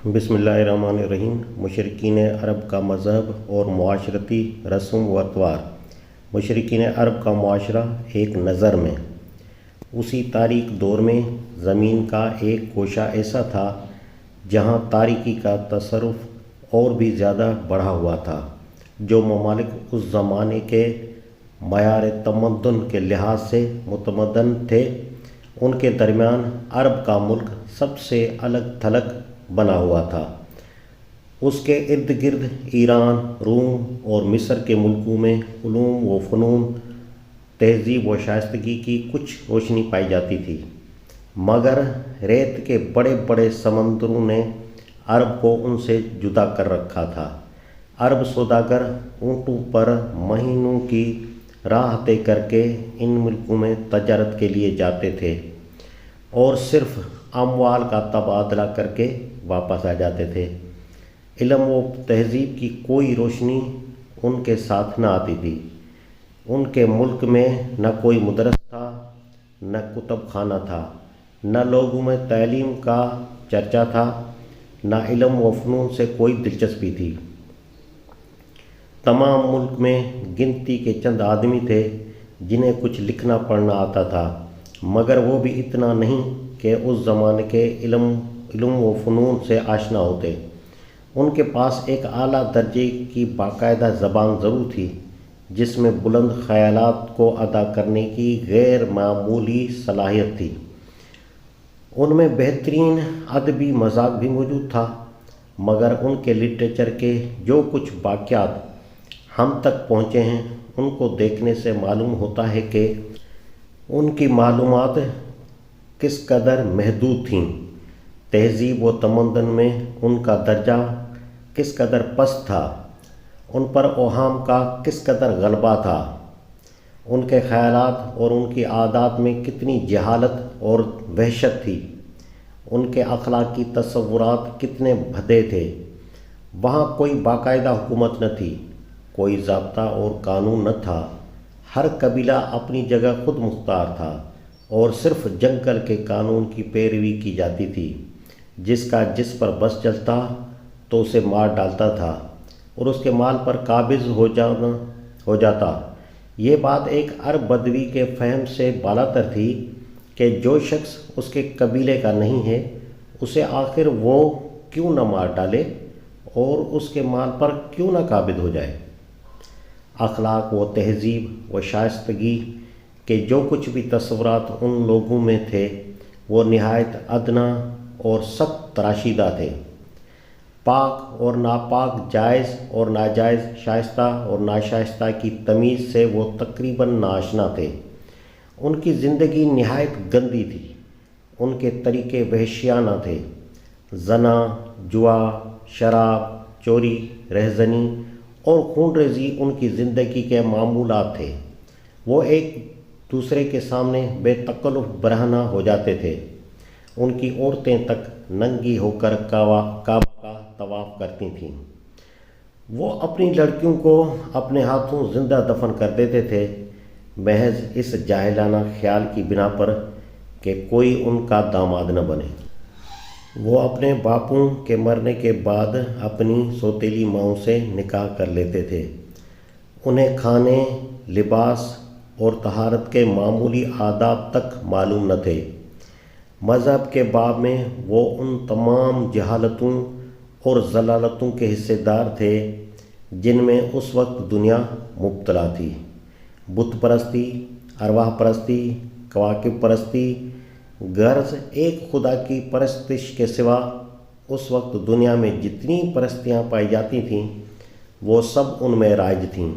बिस्मिल्लाहिर्रहमानिर्रहीम। मुशरिकीन अरब का मज़हब और मुआशरती रस्म व अतवार। मुशरिकीन अरब का मुआशरा एक नज़र में उसी तारीक दौर में ज़मीन का एक गोशा ऐसा था जहाँ तारीकी का तसर्रुफ़ और भी ज़्यादा बढ़ा हुआ था। जो ममालिक उस ज़माने के मयार तमद्दुन के लिहाज से मुतमद्दन थे, उनके दरमियान अरब का मुल्क सबसे अलग थलग बना हुआ था। उसके इर्द गिर्द ईरान, रूम और मिस्र के मुल्कों में उलूम व फ़नून, तहज़ीब व शाइस्तगी की कुछ रोशनी पाई जाती थी, मगर रेत के बड़े बड़े समंदरों ने अरब को उनसे जुदा कर रखा था। अरब सौदागर ऊँटों पर महीनों की राह तय करके इन मुल्कों में तजारत के लिए जाते थे और सिर्फ़ अमवाल का तबादला करके वापस आ जाते थे। इल्म व तहज़ीब की कोई रोशनी उनके साथ न आती थी। उनके मुल्क में न कोई मदरसा था, न कुतुब खाना था, न लोगों में तालीम का चर्चा था, न इल्म व फ़नून से कोई दिलचस्पी थी। तमाम मुल्क में गिनती के चंद आदमी थे जिन्हें कुछ लिखना पढ़ना आता था, मगर वो भी इतना नहीं कि उस ज़माने के इल्म व फ़नून से आशना होते। उनके पास एक आला दर्जे की बाकायदा ज़बान ज़रूर थी, जिसमें बुलंद ख़यालात को अदा करने की गैर मामूली सलाहियत थी। उनमें बेहतरीन अदबी मज़ाक भी मौजूद था, मगर उनके लिटरेचर के जो कुछ वाक़यात हम तक पहुँचे हैं, उनको देखने से मालूम होता है कि उनकी मालूमात किस कदर महदूद थीं। तहज़ीब व तमद्दुन में उनका दर्जा किस कदर पस्त था, उन पर ओहाम का किस कदर गलबा था, उनके ख़यालात और उनकी आदत में कितनी जहालत और वहशत थी, उनके अखलाकी तसव्वुरात कितने भद्दे थे। वहाँ कोई बाकायदा हुकूमत न थी, कोई ज़ाब्ता और कानून न था। हर कबीला अपनी जगह खुद मुख्तार था और सिर्फ़ जंगल के कानून की पैरवी की जाती थी। जिसका जिस पर बस चलता तो उसे मार डालता था और उसके माल पर काबिज़ हो जाता। ये बात एक अरब बदवी के फ़हम से बालातर थी कि जो शख्स उसके कबीले का नहीं है, उसे आखिर वो क्यों न मार डाले और उसके माल पर क्यों न काबिज़ हो जाए। अखलाक व तहज़ीब व शाइस्तगी के जो कुछ भी तस्वुरात उन लोगों में थे, वो निहायत अदना और सख्त तराशीदा थे। पाक और नापाक, जायज़ और नाजायज़, शाइस्ता और नाशाइस्ता की तमीज़ से वो तकरीबन नाआशना थे। उनकी ज़िंदगी निहायत गंदी थी। उनके तरीक़े वहशियाना थे। जना, जुआ, शराब, चोरी, रहज़नी और खूनरेज़ी उनकी ज़िंदगी के मामूलात थे। वो एक दूसरे के सामने बेतकल्लुफ़ बरहना हो जाते थे। उनकी औरतें तक नंगी होकर काबा का तवाफ़ करती थीं। वो अपनी लड़कियों को अपने हाथों ज़िंदा दफन कर देते थे, महज इस जाहिलाना ख्याल की बिना पर कि कोई उनका दामाद न बने। वो अपने बापों के मरने के बाद अपनी सौतेली माँओं से निकाह कर लेते थे। उन्हें खाने, लिबास और तहारत के मामूली आदाब तक मालूम न थे। मज़हब के बाब में वो उन तमाम जहालतों और ज़लालतों के हिस्सेदार थे जिनमें उस वक्त दुनिया मुब्तला थी। बुत परस्ती, अरवाह परस्ती, कवाकिब परस्ती, गर्ज़ एक खुदा की परस्तिश के सिवा उस वक्त दुनिया में जितनी परस्तियाँ पाई जाती थीं, वो सब उनमें राइज थीं।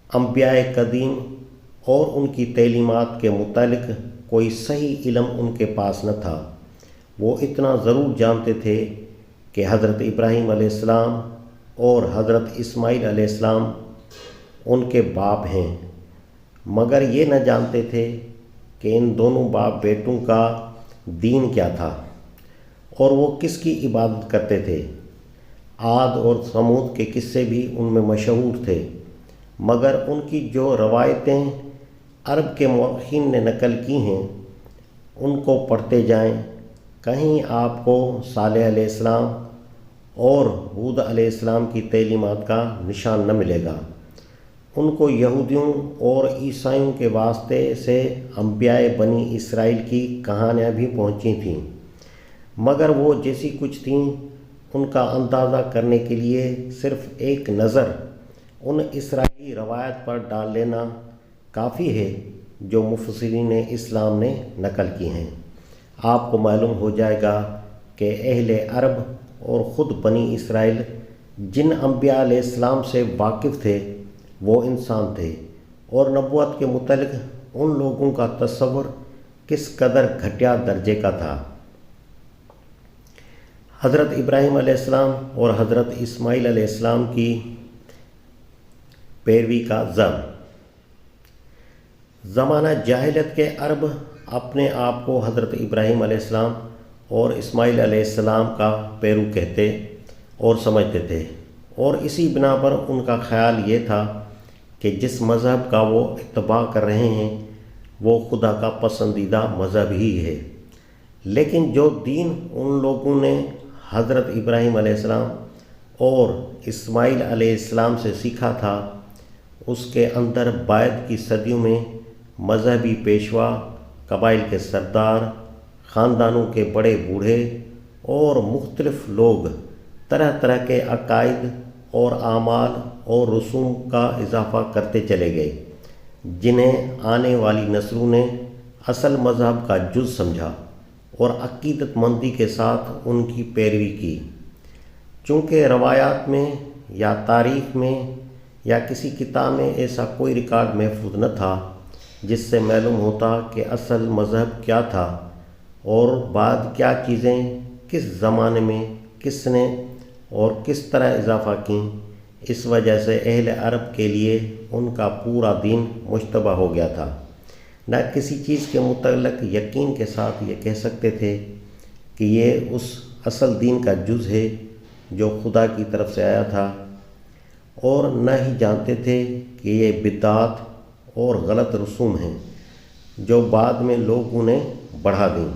अंबियाए कदीम और उनकी तलीमात के मुतालिक कोई सही इल्म उनके पास न था। वो इतना ज़रूर जानते थे कि हज़रत इब्राहीम अलैहिस्सलाम और हज़रत इस्माईल अलैहिस्सलाम उनके बाप हैं, मगर ये न जानते थे कि इन दोनों बाप बेटों का दीन क्या था और वो किसकी इबादत करते थे। आद और समूद के किस्से भी उनमें मशहूर थे, मगर उनकी जो रवायतें अरब के मौरख़ीन ने नकल की हैं, उनको पढ़ते जाएं, कहीं आपको सालेह अलैहिस्सलाम اور حود علیہ السلام کی تعلیمات کا نشان نہ ملے گا۔ ان کو یہودیوں اور عیسائیوں کے واسطے سے انبیاء بنی اسرائیل کی کہانیاں بھی پہنچی تھیں، مگر وہ جیسی کچھ تھیں ان کا اندازہ کرنے کے لیے صرف ایک نظر ان اسرائیلی روایت پر ڈال لینا کافی ہے جو مفسرین اسلام نے نقل کی ہیں۔ آپ کو معلوم ہو جائے گا کہ اہل عرب اور خود بنی اسرائیل جن انبیاء علیہ السلام سے واقف تھے وہ انسان تھے، اور نبوت کے متعلق ان لوگوں کا تصور کس قدر گھٹیا درجے کا تھا۔ حضرت ابراہیم علیہ السلام اور حضرت اسماعیل علیہ السلام کی پیروی کا زمانہ جاہلیت کے عرب اپنے آپ کو حضرت ابراہیم علیہ السلام اور اسماعیل علیہ السلام کا پیرو کہتے اور سمجھتے تھے، اور اسی بنا پر ان کا خیال یہ تھا کہ جس مذہب کا وہ اتباع کر رہے ہیں وہ خدا کا پسندیدہ مذہب ہی ہے۔ لیکن جو دین ان لوگوں نے حضرت ابراہیم علیہ السلام اور اسماعیل علیہ السلام سے سیکھا تھا، اس کے اندر بعد کی صدیوں میں مذہبی پیشوا، قبائل کے سردار، خاندانوں کے بڑے بوڑھے اور مختلف لوگ طرح طرح کے عقائد اور اعمال اور رسوم کا اضافہ کرتے چلے گئے، جنہیں آنے والی نسلوں نے اصل مذہب کا جز سمجھا اور عقیدت مندی کے ساتھ ان کی پیروی کی۔ چونکہ روایات میں یا تاریخ میں یا کسی کتاب میں ایسا کوئی ریکارڈ محفوظ نہ تھا جس سے معلوم ہوتا کہ اصل مذہب کیا تھا اور بعد کیا چیزیں کس زمانے میں کس نے اور کس طرح اضافہ کیں، اس وجہ سے اہل عرب کے لیے ان کا پورا دین مشتبہ ہو گیا تھا۔ نہ کسی چیز کے متعلق یقین کے ساتھ یہ کہہ سکتے تھے کہ یہ اس اصل دین کا جز ہے جو خدا کی طرف سے آیا تھا، اور نہ ہی جانتے تھے کہ یہ بدعات اور غلط رسوم ہیں جو بعد میں لوگوں نے بڑھا دیں۔